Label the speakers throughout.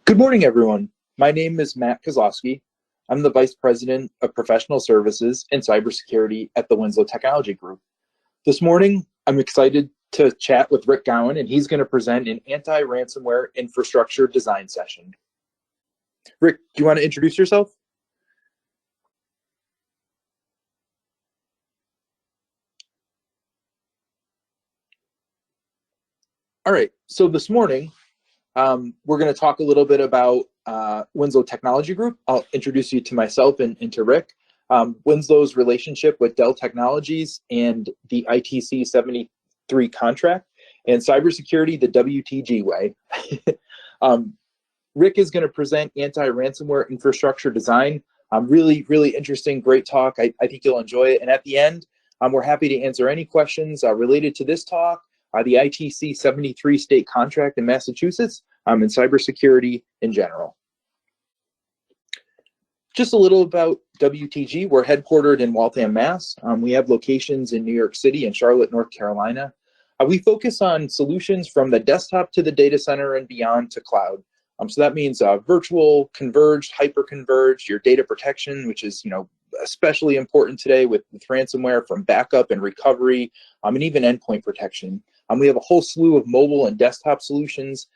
Speaker 1: Good morning, everyone. My name is Matt Kozlowski. I'm the Vice President of Professional Services and Cybersecurity at the Winslow Technology Group. This morning, I'm excited to chat with Rick Gowan, and he's going to present an anti-ransomware infrastructure design session. Rick, do you want to introduce yourself? All right, so this morning, we're going to talk a little bit about Winslow Technology Group. I'll introduce you to myself and to Rick. Winslow's relationship with Dell Technologies and the ITC73 contract, and cybersecurity the WTG way. Rick is going to present anti-ransomware infrastructure design. Really interesting, great talk. I think you'll enjoy it. And at the end, we're happy to answer any questions related to this talk, the ITC73 state contract in Massachusetts, and cybersecurity in general. Just a little about WTG. We're headquartered in Waltham, Mass. We have locations in New York City and Charlotte, North Carolina. We focus on solutions from the desktop to the data center and beyond to cloud. So that means virtual, converged, hyper-converged, your data protection, which is especially important today with ransomware, from backup and recovery, and even endpoint protection. We have a whole slew of mobile and desktop solutions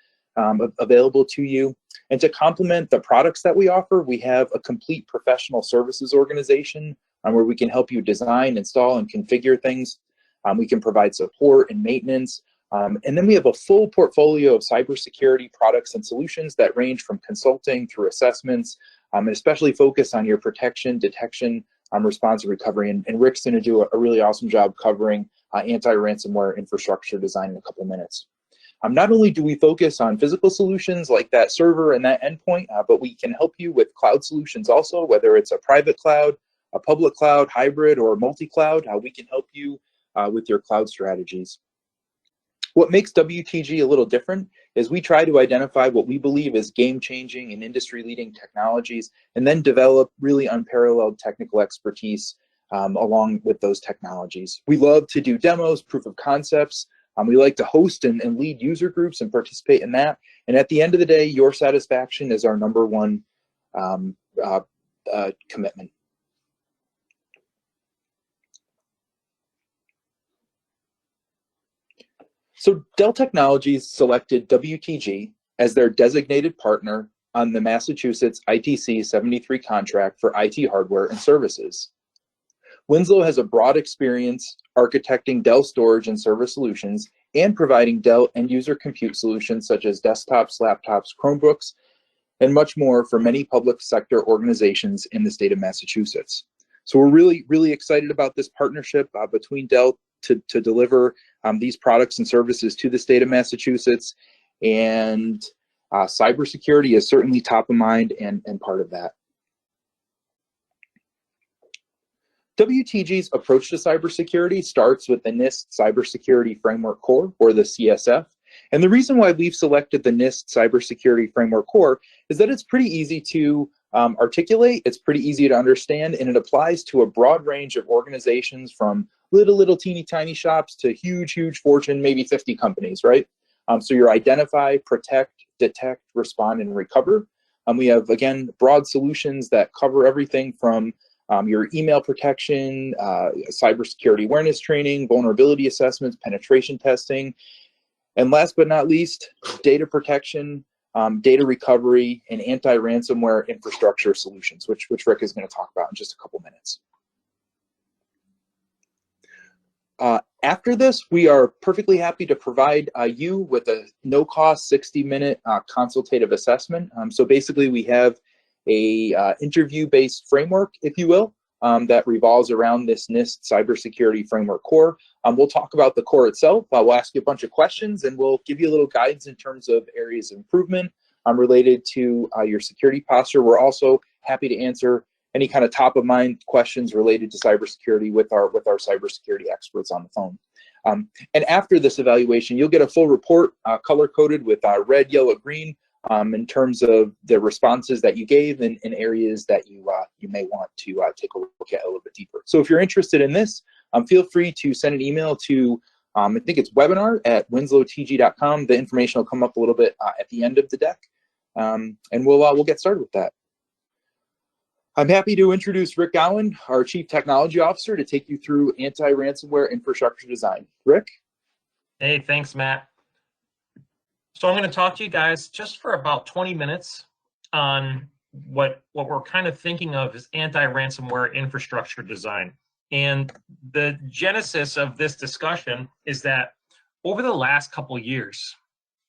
Speaker 1: available to you. And to complement the products that we offer, we have a complete professional services organization where we can help you design, install, and configure things. We can provide support and maintenance. And then we have a full portfolio of cybersecurity products and solutions that range from consulting through assessments, and especially focus on your protection, detection, response, and recovery. And Rick's going to do a really awesome job covering anti-ransomware infrastructure design in a couple minutes. Not only do we focus on physical solutions like that server and that endpoint, but we can help you with cloud solutions also, whether it's a private cloud, a public cloud, hybrid, or multi-cloud. We can help you with your cloud strategies. What makes WTG a little different is we try to identify what we believe is game-changing and industry-leading technologies, and then develop really unparalleled technical expertise along with those technologies. We love to do demos, proof of concepts. We like to host and lead user groups and participate in that. And at the end of the day, your satisfaction is our #1 commitment. So Dell Technologies selected WTG as their designated partner on the Massachusetts ITC73 contract for IT hardware and services. Winslow has a broad experience architecting Dell storage and server solutions and providing Dell end-user compute solutions such as desktops, laptops, Chromebooks, and much more for many public sector organizations in the state of Massachusetts. So we're really excited about this partnership between Dell to deliver these products and services to the state of Massachusetts, and cybersecurity is certainly top of mind and part of that. WTG's approach to cybersecurity starts with the NIST Cybersecurity Framework Core, or the CSF. And the reason why we've selected the NIST Cybersecurity Framework Core is that it's pretty easy to articulate, it's pretty easy to understand, and it applies to a broad range of organizations from little teeny tiny shops to huge Fortune, maybe 50 companies, right? So you're identify, protect, detect, respond, and recover. We have, again, broad solutions that cover everything from your email protection, cybersecurity awareness training, vulnerability assessments, penetration testing, and last but not least, data protection, data recovery, and anti-ransomware infrastructure solutions, which Rick is going to talk about in just a couple minutes. After this, we are perfectly happy to provide you with a no-cost 60-minute consultative assessment. So basically, we have a interview-based framework, if you will, that revolves around this NIST Cybersecurity Framework Core. We'll talk about the core itself. We'll ask you a bunch of questions, and we'll give you a little guidance in terms of areas of improvement related to your security posture. We're also happy to answer any kind of top-of-mind questions related to cybersecurity with our cybersecurity experts on the phone. And after this evaluation, you'll get a full report color-coded with red, yellow, green, in terms of the responses that you gave and areas that you may want to take a look at a little bit deeper. So if you're interested in this, feel free to send an email to, I think it's webinar@winslowtg.com. The information will come up a little bit at the end of the deck. and we'll get started with that. I'm happy to introduce Rick Gowan, our Chief Technology Officer, to take you through anti-ransomware infrastructure design. Rick?
Speaker 2: Hey, thanks, Matt. So I'm going to talk to you guys just for about 20 minutes on what we're kind of thinking of as anti-ransomware infrastructure design. And the genesis of this discussion is that over the last couple of years,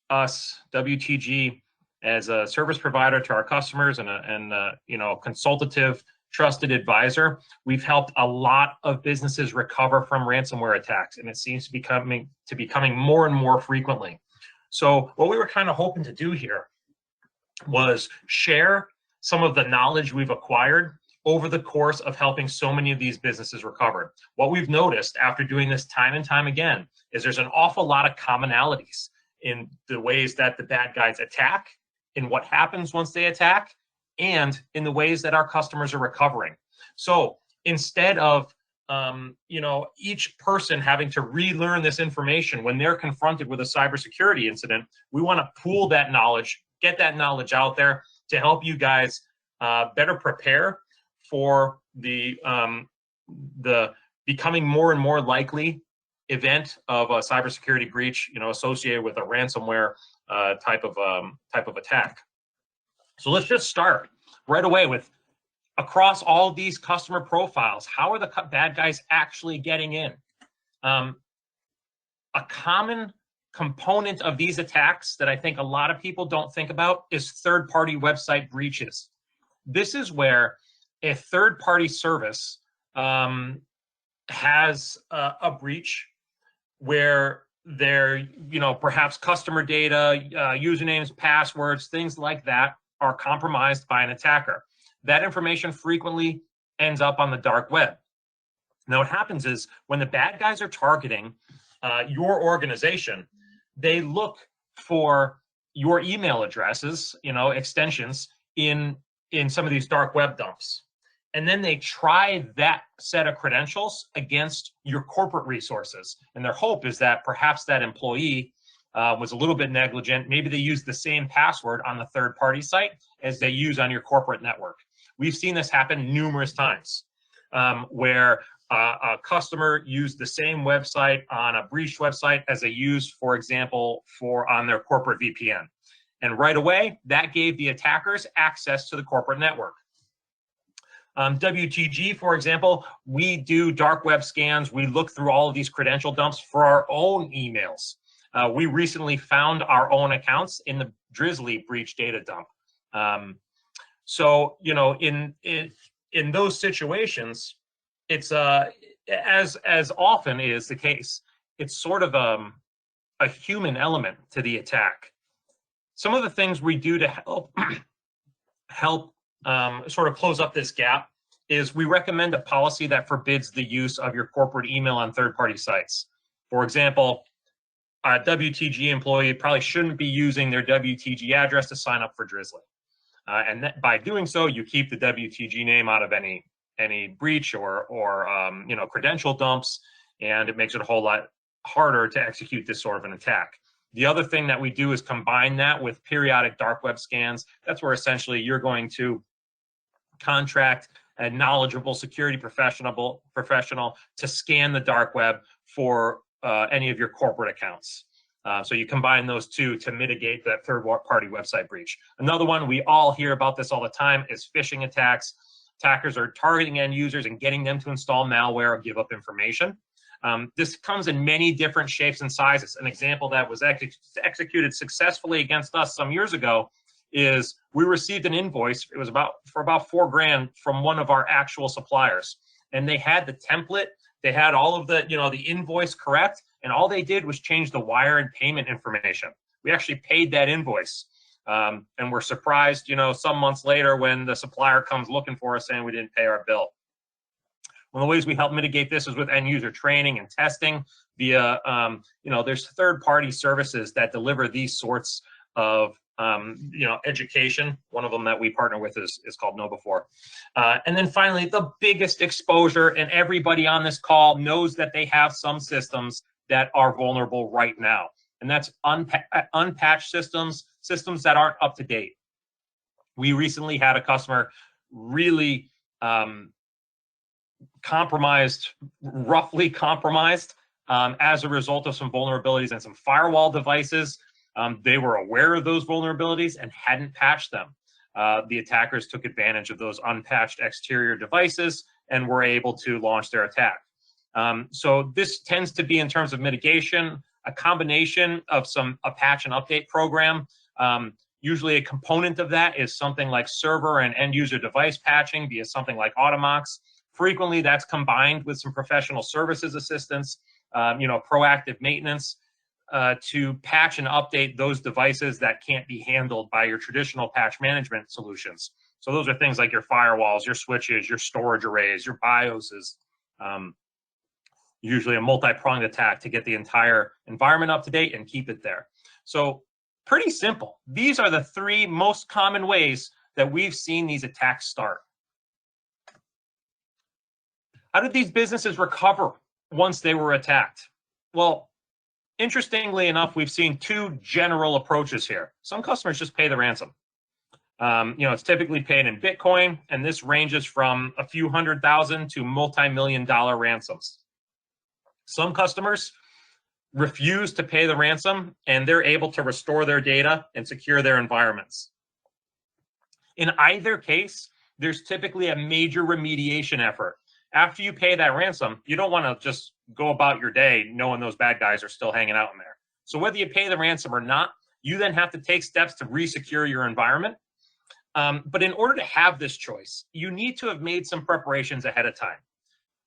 Speaker 2: us, WTG, as a service provider to our customers and a consultative, trusted advisor, we've helped a lot of businesses recover from ransomware attacks, and it seems to be becoming more and more frequently. So what we were kind of hoping to do here was share some of the knowledge we've acquired over the course of helping so many of these businesses recover. What we've noticed after doing this time and time again is there's an awful lot of commonalities in the ways that the bad guys attack, in what happens once they attack, and in the ways that our customers are recovering. So instead of each person having to relearn this information when they're confronted with a cybersecurity incident, we want to pool that knowledge, get that knowledge out there to help you guys better prepare for the becoming more and more likely event of a cybersecurity breach, associated with a ransomware type of attack. So let's just start right away with, across all these customer profiles, how are the bad guys actually getting in? A common component of these attacks that I think a lot of people don't think about is third-party website breaches. This is where a third-party service has a breach where their, perhaps customer data, usernames, passwords, things like that are compromised by an attacker. That information frequently ends up on the dark web. Now, what happens is when the bad guys are targeting your organization, they look for your email addresses, extensions in some of these dark web dumps. And then they try that set of credentials against your corporate resources. And their hope is that perhaps that employee was a little bit negligent. Maybe they used the same password on the third-party site as they use on your corporate network. We've seen this happen numerous times where a customer used the same website on a breached website as they used, for example, on their corporate VPN. And right away, that gave the attackers access to the corporate network. WTG, for example, we do dark web scans. We look through all of these credential dumps for our own emails. We recently found our own accounts in the Drizzly breach data dump. So, in those situations, it's as often is the case, it's sort of a human element to the attack. Some of the things we do to help sort of close up this gap is we recommend a policy that forbids the use of your corporate email on third-party sites. For example, a WTG employee probably shouldn't be using their WTG address to sign up for Drizzly. And by doing so, you keep the WTG name out of any breach or credential dumps, and it makes it a whole lot harder to execute this sort of an attack. The other thing that we do is combine that with periodic dark web scans. That's where essentially you're going to contract a knowledgeable security professional to scan the dark web for any of your corporate accounts. So you combine those two to mitigate that third-party website breach. Another one, we all hear about this all the time, is phishing attacks. Attackers are targeting end users and getting them to install malware or give up information. This comes in many different shapes and sizes. An example that was executed successfully against us some years ago is we received an invoice. It was for about $4,000 from one of our actual suppliers, and they had the template. They had all of the invoice correct, and all they did was change the wire and payment information. We actually paid that invoice, and we're surprised, some months later when the supplier comes looking for us saying we didn't pay our bill. One of the ways we help mitigate this is with end user training and testing via, there's third-party services that deliver these sorts of, education. One of them that we partner with is called KnowBefore. And then finally, the biggest exposure, and everybody on this call knows that they have some systems that are vulnerable right now. And that's unpatched systems that aren't up to date. We recently had a customer really roughly compromised as a result of some vulnerabilities and some firewall devices. They were aware of those vulnerabilities and hadn't patched them. The attackers took advantage of those unpatched exterior devices and were able to launch their attack. So this tends to be, in terms of mitigation, a combination of a patch and update program. Usually a component of that is something like server and end user device patching via something like Automox. Frequently that's combined with some professional services assistance, proactive maintenance to patch and update those devices that can't be handled by your traditional patch management solutions. So those are things like your firewalls, your switches, your storage arrays, your BIOSes, usually a multi-pronged attack to get the entire environment up to date and keep it there. So pretty simple. These are the three most common ways that we've seen these attacks start. How did these businesses recover once they were attacked? Well, interestingly enough, we've seen two general approaches here. Some customers just pay the ransom. It's typically paid in Bitcoin, and this ranges from a few $100,000 to multi-million-dollar ransoms. Some customers refuse to pay the ransom, and they're able to restore their data and secure their environments. In either case, there's typically a major remediation effort. After you pay that ransom, you don't want to just go about your day knowing those bad guys are still hanging out in there. So whether you pay the ransom or not, you then have to take steps to re-secure your environment. But in order to have this choice, you need to have made some preparations ahead of time.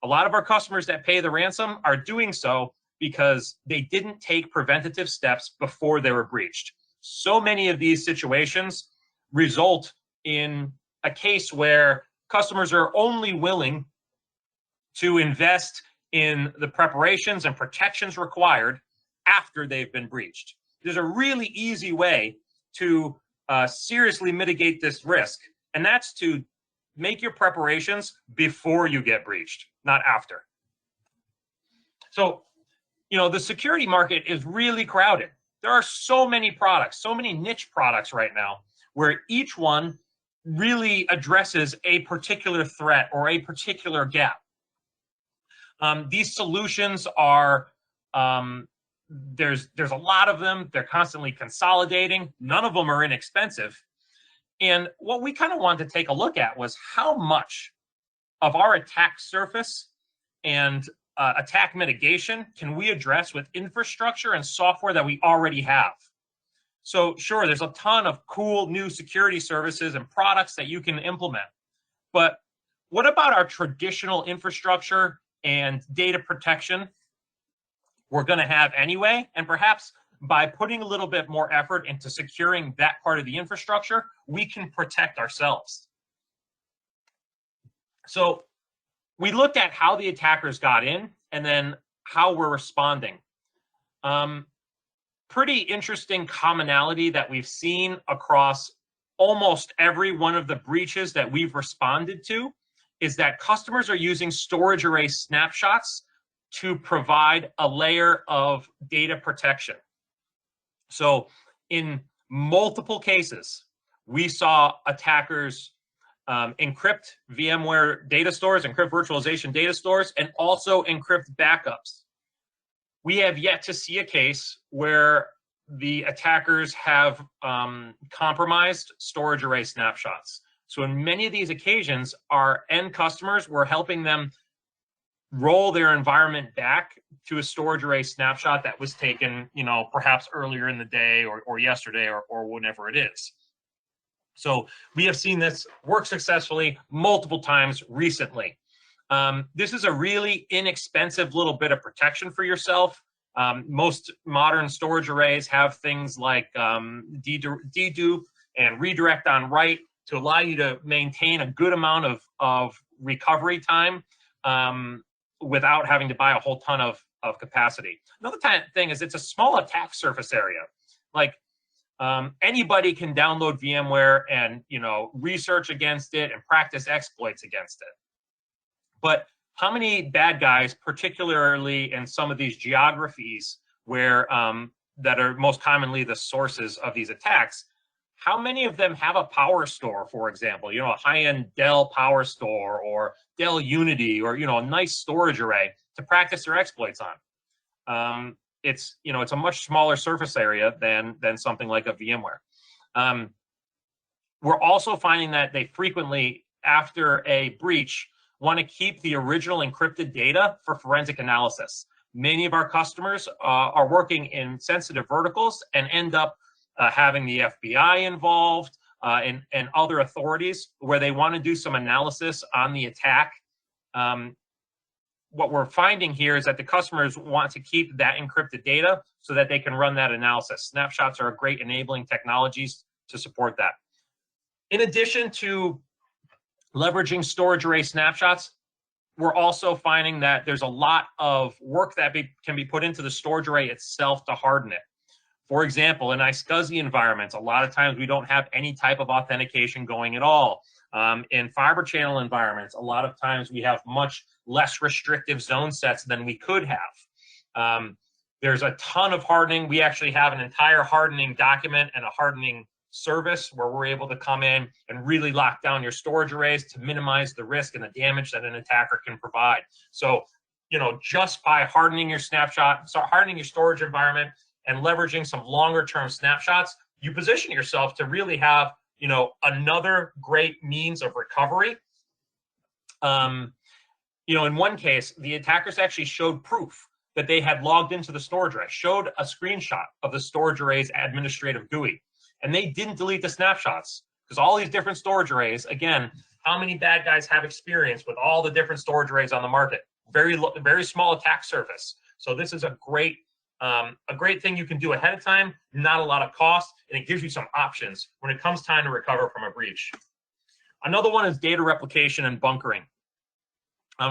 Speaker 2: A lot of our customers that pay the ransom are doing so because they didn't take preventative steps before they were breached. So many of these situations result in a case where customers are only willing to invest in the preparations and protections required after they've been breached. There's a really easy way to seriously mitigate this risk, and that's to make your preparations before you get breached, not after. So, the security market is really crowded. There are so many products, so many niche products right now, where each one really addresses a particular threat or a particular gap. These solutions are, there's a lot of them. They're constantly consolidating. None of them are inexpensive. And what we kind of wanted to take a look at was how much of our attack surface and attack mitigation can we address with infrastructure and software that we already have. So sure, there's a ton of cool new security services and products that you can implement. But what about our traditional infrastructure and data protection we're going to have anyway? And perhaps by putting a little bit more effort into securing that part of the infrastructure, we can protect ourselves. So we looked at how the attackers got in and then how we're responding. Pretty interesting commonality that we've seen across almost every one of the breaches that we've responded to is that customers are using storage array snapshots to provide a layer of data protection. So in multiple cases, we saw attackers encrypt VMware data stores, encrypt virtualization data stores, and also encrypt backups. We have yet to see a case where the attackers have compromised storage array snapshots. So in many of these occasions, our end customers were helping them roll their environment back to a storage array snapshot that was taken, perhaps earlier in the day or yesterday or whenever it is. So we have seen this work successfully multiple times recently. This is a really inexpensive little bit of protection for yourself. Most modern storage arrays have things like dedupe and redirect on write to allow you to maintain a good amount of recovery time without having to buy a whole ton of capacity. Another thing is it's a small attack surface area. Like anybody can download VMware and research against it and practice exploits against it. But how many bad guys, particularly in some of these geographies where that are most commonly the sources of these attacks, how many of them have a power store, for example, you know, a high-end Dell power store or Dell Unity, or, you know, a nice storage array to practice their exploits on? It's, you know, it's a much smaller surface area than something like a VMware. We're also finding that they frequently, after a breach, want to keep the original encrypted data for forensic analysis. Many of our customers are working in sensitive verticals and end up having the FBI involved and other authorities where they want to do some analysis on the attack. What we're finding here is that the customers want to keep that encrypted data so that they can run that analysis. Snapshots are a great enabling technologies to support that. In addition to leveraging storage array snapshots, we're also finding that there's a lot of work that can be put into the storage array itself to harden it. For example, in iSCSI environments, a lot of times we don't have any type of authentication going at all. In fiber channel environments, a lot of times we have much less restrictive zone sets than we could have. There's a ton of hardening. We actually have an entire hardening document and a hardening service where we're able to come in and really lock down your storage arrays to minimize the risk and the damage that an attacker can provide. So, you know, just by hardening your hardening your storage environment and leveraging some longer term snapshots, you position yourself to really have, you know, another great means of recovery. You know, in one case, the attackers actually showed proof that they had logged into the storage array, showed a screenshot of the storage array's administrative GUI. And they didn't delete the snapshots because all these different storage arrays, again, how many bad guys have experience with all the different storage arrays on the market? Very small attack surface. So this is a great thing you can do ahead of time, not a lot of cost, and it gives you some options when it comes time to recover from a breach. Another one is data replication and bunkering.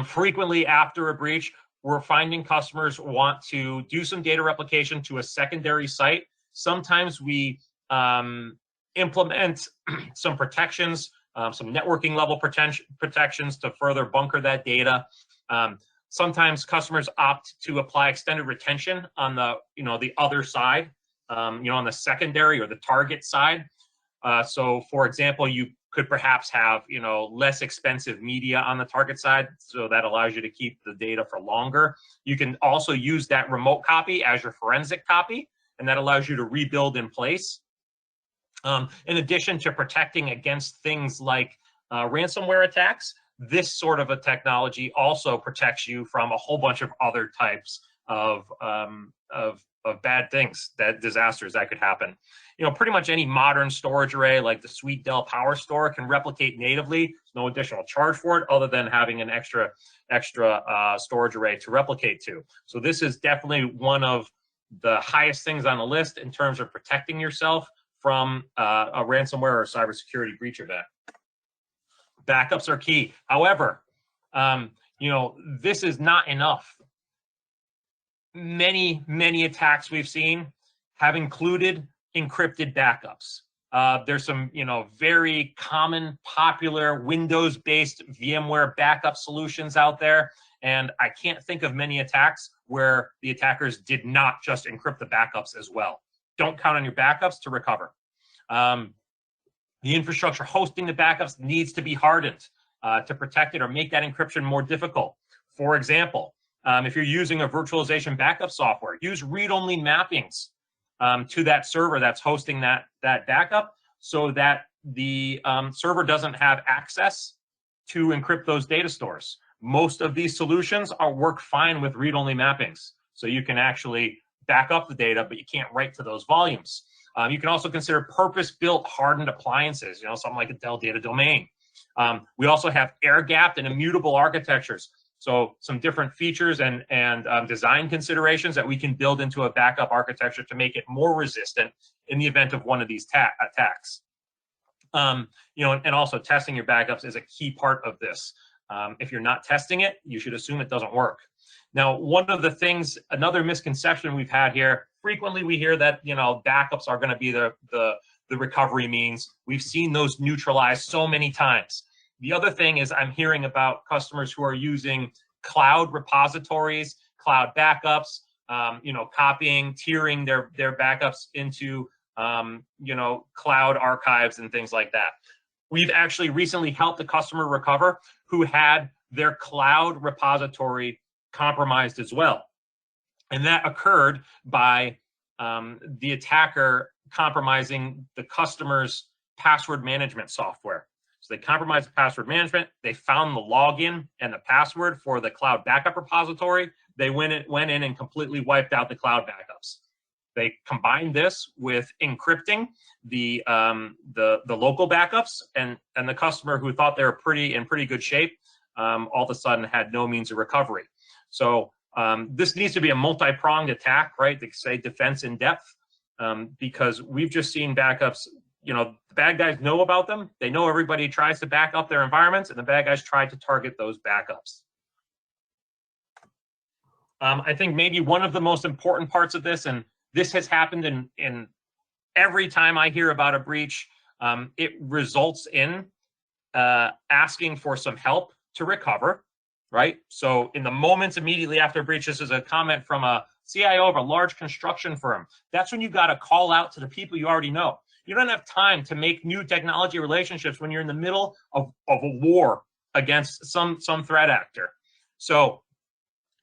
Speaker 2: Frequently after a breach, we're finding customers want to do some data replication to a secondary site. Sometimes we implement some protections, some networking level protections to further bunker that data. Sometimes customers opt to apply extended retention on the, you know, the other side, you know, on the secondary or the target side. So for example, you could perhaps have, you know, less expensive media on the target side, so that allows you to keep the data for longer. You can also use that remote copy as your forensic copy, and that allows you to rebuild in place. In addition to protecting against things like ransomware attacks, this sort of a technology also protects you from a whole bunch of other types of bad things, disasters that could happen. You know, pretty much any modern storage array like the Sweet Dell Power Store can replicate natively. There's no additional charge for it other than having an extra storage array to replicate to. So this is definitely one of the highest things on the list in terms of protecting yourself from a ransomware or cybersecurity breach event. Backups are key. However, you know, this is not enough. Many attacks we've seen have included encrypted backups. There's some, you know, very common, popular Windows-based VMware backup solutions out there, and I can't think of many attacks where the attackers did not just encrypt the backups as well. Don't count on your backups to recover. The infrastructure hosting the backups needs to be hardened to protect it or make that encryption more difficult. For example, if you're using a virtualization backup software, use read-only mappings to that server that's hosting that backup, so that the server doesn't have access to encrypt those data stores. Most of these solutions work fine with read-only mappings, so you can actually back up the data, but you can't write to those volumes. You can also consider purpose-built hardened appliances, you know, something like a Dell Data Domain. We also have air-gapped and immutable architectures. So some different features and design considerations that we can build into a backup architecture to make it more resistant in the event of one of these attacks. You know, and also testing your backups is a key part of this. If you're not testing it, you should assume it doesn't work. Now, one of the things, another misconception we've had here, frequently we hear that, you know, backups are going to be the recovery means. We've seen those neutralized so many times. The other thing is I'm hearing about customers who are using cloud repositories, cloud backups, you know, copying, tiering their backups into cloud archives and things like that. We've actually recently helped a customer recover who had their cloud repository compromised as well. And that occurred by the attacker compromising the customer's password management software. So they compromised the password management. They found the login and the password for the cloud backup repository. They went in and completely wiped out the cloud backups. They combined this with encrypting the local backups, and the customer who thought they were in pretty good shape, all of a sudden had no means of recovery. So this needs to be a multi-pronged attack, right? They say defense in depth, because we've just seen backups. The bad guys know about them. They know everybody tries to back up their environments, and the bad guys try to target those backups. I think maybe one of the most important parts of this, and this has happened in every time I hear about a breach, it results in asking for some help to recover, right? So in the moments immediately after a breach, this is a comment from a CIO of a large construction firm. That's when you got to call out to the people you already know. You don't have time to make new technology relationships when you're in the middle of a war against some threat actor. So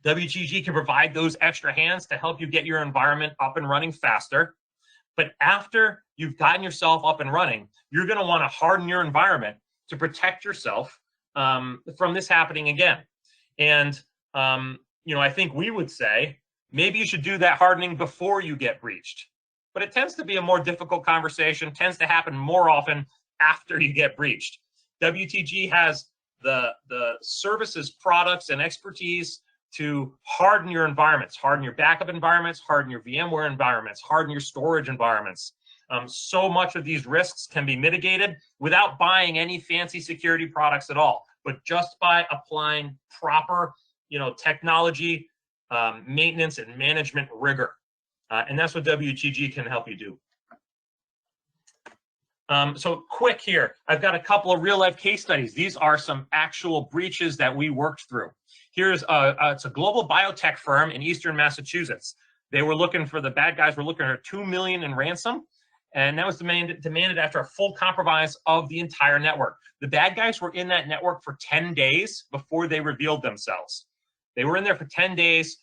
Speaker 2: WTG can provide those extra hands to help you get your environment up and running faster. But after you've gotten yourself up and running, you're going to want to harden your environment to protect yourself from this happening again. And I think we would say maybe you should do that hardening before you get breached. But it tends to be a more difficult conversation, tends to happen more often after you get breached. WTG has the services, products, and expertise to harden your environments, harden your backup environments, harden your VMware environments, harden your storage environments. So much of these risks can be mitigated without buying any fancy security products at all, but just by applying proper, technology, maintenance, and management rigor. And that's what WTG can help you do. So quick here, I've got a couple of real life case studies. These are some actual breaches that we worked through. Here's it's a global biotech firm in Eastern Massachusetts. The bad guys were looking at $2 million in ransom, and that was demanded after a full compromise of the entire network. The bad guys were in that network for 10 days before they revealed themselves. They were in there for 10 days,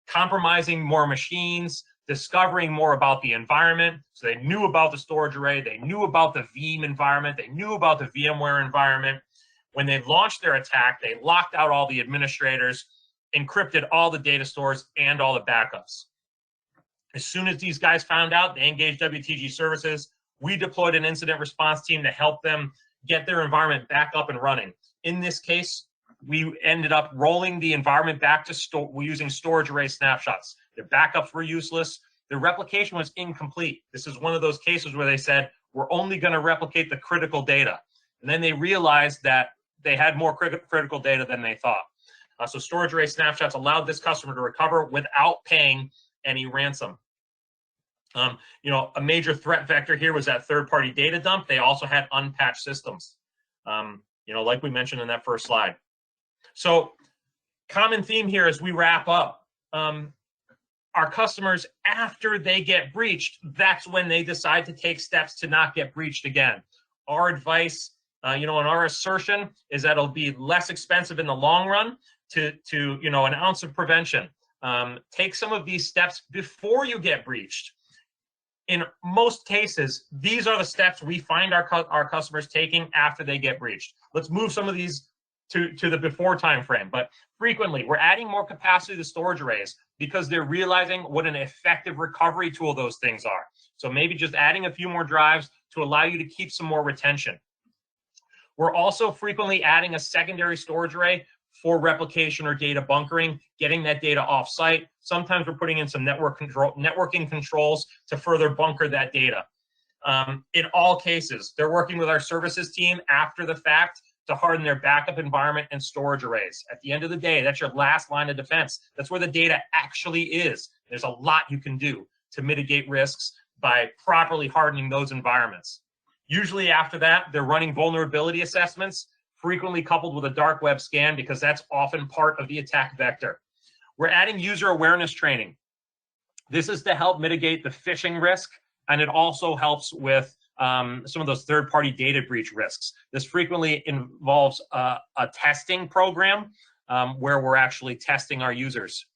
Speaker 2: compromising more machines, discovering more about the environment. So they knew about the storage array, they knew about the Veeam environment, they knew about the VMware environment. When they launched their attack, they locked out all the administrators, encrypted all the data stores and all the backups. As soon as these guys found out, they engaged WTG services. We deployed an incident response team to help them get their environment back up and running. In this case, we ended up rolling the environment back to using storage array snapshots. Their backups were useless. Their replication was incomplete. This is one of those cases where they said, we're only going to replicate the critical data. And then they realized that they had more critical data than they thought. So storage array snapshots allowed this customer to recover without paying any ransom. A major threat vector here was that third-party data dump. They also had unpatched systems, like we mentioned in that first slide. So common theme here as we wrap up, our customers, after they get breached, that's when they decide to take steps to not get breached again. Our advice, and our assertion is that it'll be less expensive in the long run to an ounce of prevention. Take some of these steps before you get breached. In most cases, these are the steps we find our customers taking after they get breached. Let's move some of these to the before time frame. But frequently, we're adding more capacity to storage arrays because they're realizing what an effective recovery tool those things are. So maybe just adding a few more drives to allow you to keep some more retention. We're also frequently adding a secondary storage array for replication or data bunkering, getting that data off-site. Sometimes we're putting in some networking controls to further bunker that data. In all cases, they're working with our services team after the fact to harden their backup environment and storage arrays. At the end of the day, that's your last line of defense. That's where the data actually is. There's a lot you can do to mitigate risks by properly hardening those environments. Usually after that, they're running vulnerability assessments, frequently coupled with a dark web scan, because that's often part of the attack vector. We're adding user awareness training. This is to help mitigate the phishing risk and it also helps with some of those third-party data breach risks. This frequently involves a testing program where we're actually testing our users.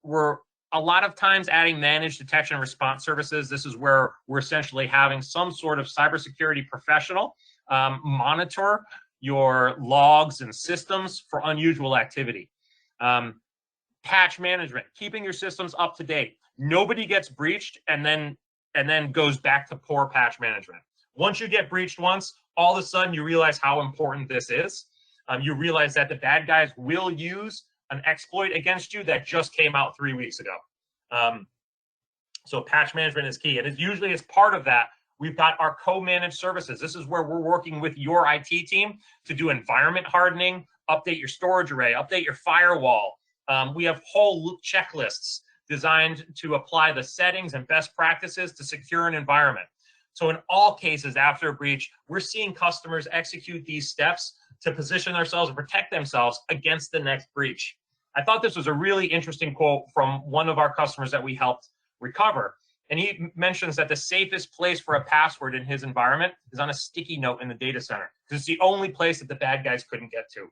Speaker 2: We're a lot of times adding managed detection and response services. This is where we're essentially having some sort of cybersecurity professional monitor your logs and systems for unusual activity. Patch management, keeping your systems up to date. Nobody gets breached and then goes back to poor patch management. Once you get breached once, all of a sudden you realize how important this is. You realize that the bad guys will use an exploit against you that just came out 3 weeks ago. So patch management is key. And it's usually as part of that, we've got our co-managed services. This is where we're working with your IT team to do environment hardening, update your storage array, update your firewall. We have whole checklists designed to apply the settings and best practices to secure an environment. So in all cases after a breach, we're seeing customers execute these steps to position themselves and protect themselves against the next breach. I thought this was a really interesting quote from one of our customers that we helped recover. And he mentions that the safest place for a password in his environment is on a sticky note in the data center, because it's the only place that the bad guys couldn't get to.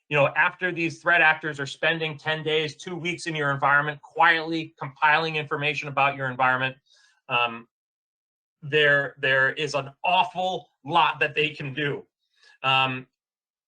Speaker 2: You know, after these threat actors are spending 10 days, 2 weeks in your environment, quietly compiling information about your environment, there is an awful lot that they can do.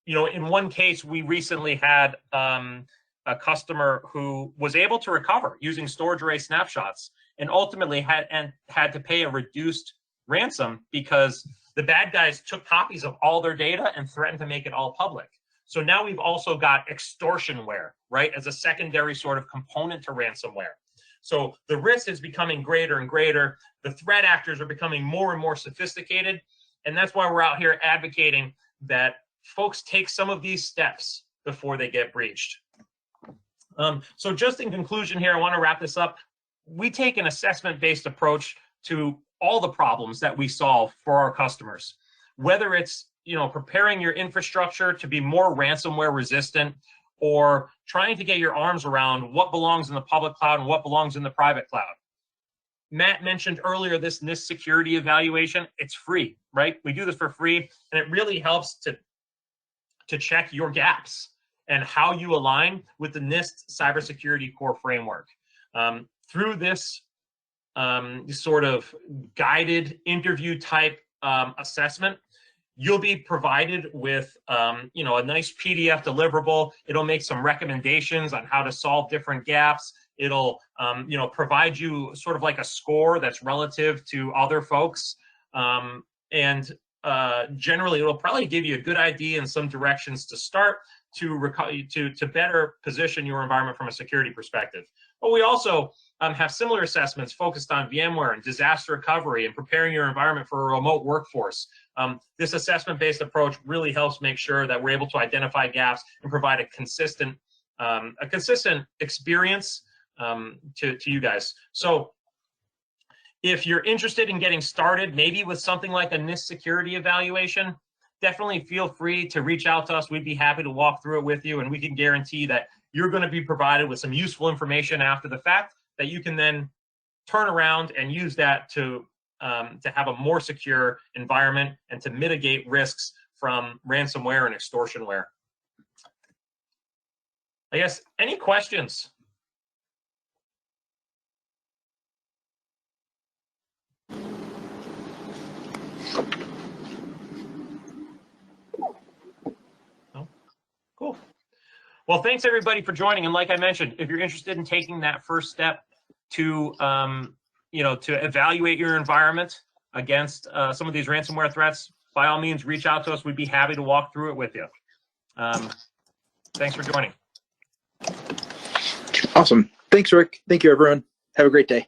Speaker 2: You know, in one case, we recently had a customer who was able to recover using storage array snapshots, and ultimately had to pay a reduced ransom because the bad guys took copies of all their data and threatened to make it all public. So now we've also got extortionware, right, as a secondary sort of component to ransomware. So the risk is becoming greater and greater. The threat actors are becoming more and more sophisticated. And that's why we're out here advocating that folks take some of these steps before they get breached. So just in conclusion here, I want to wrap this up. We take an assessment-based approach to all the problems that we solve for our customers, whether it's, you know, preparing your infrastructure to be more ransomware resistant, or trying to get your arms around what belongs in the public cloud and what belongs in the private cloud. Matt mentioned earlier this NIST security evaluation. It's free, right? We do this for free, and it really helps to check your gaps and how you align with the NIST cybersecurity core framework. Through this sort of guided interview type assessment, you'll be provided with you know, a nice PDF deliverable. It'll make some recommendations on how to solve different gaps. It'll you know, provide you sort of like a score that's relative to other folks, and generally it'll probably give you a good idea and some directions to start to better position your environment from a security perspective. But we also have similar assessments focused on VMware and disaster recovery and preparing your environment for a remote workforce. This assessment-based approach really helps make sure that we're able to identify gaps and provide a consistent experience to you guys. So if you're interested in getting started, maybe with something like a NIST security evaluation, definitely feel free to reach out to us. We'd be happy to walk through it with you, and we can guarantee that you're going to be provided with some useful information after the fact that you can then turn around and use that to have a more secure environment and to mitigate risks from ransomware and extortionware. I guess, any questions? No? Cool. Well, thanks everybody for joining. And like I mentioned, if you're interested in taking that first step to you know, to evaluate your environment against some of these ransomware threats, by all means, reach out to us. We'd be happy to walk through it with you. Thanks for joining.
Speaker 1: Awesome. Thanks, Rick. Thank you, everyone. Have a great day.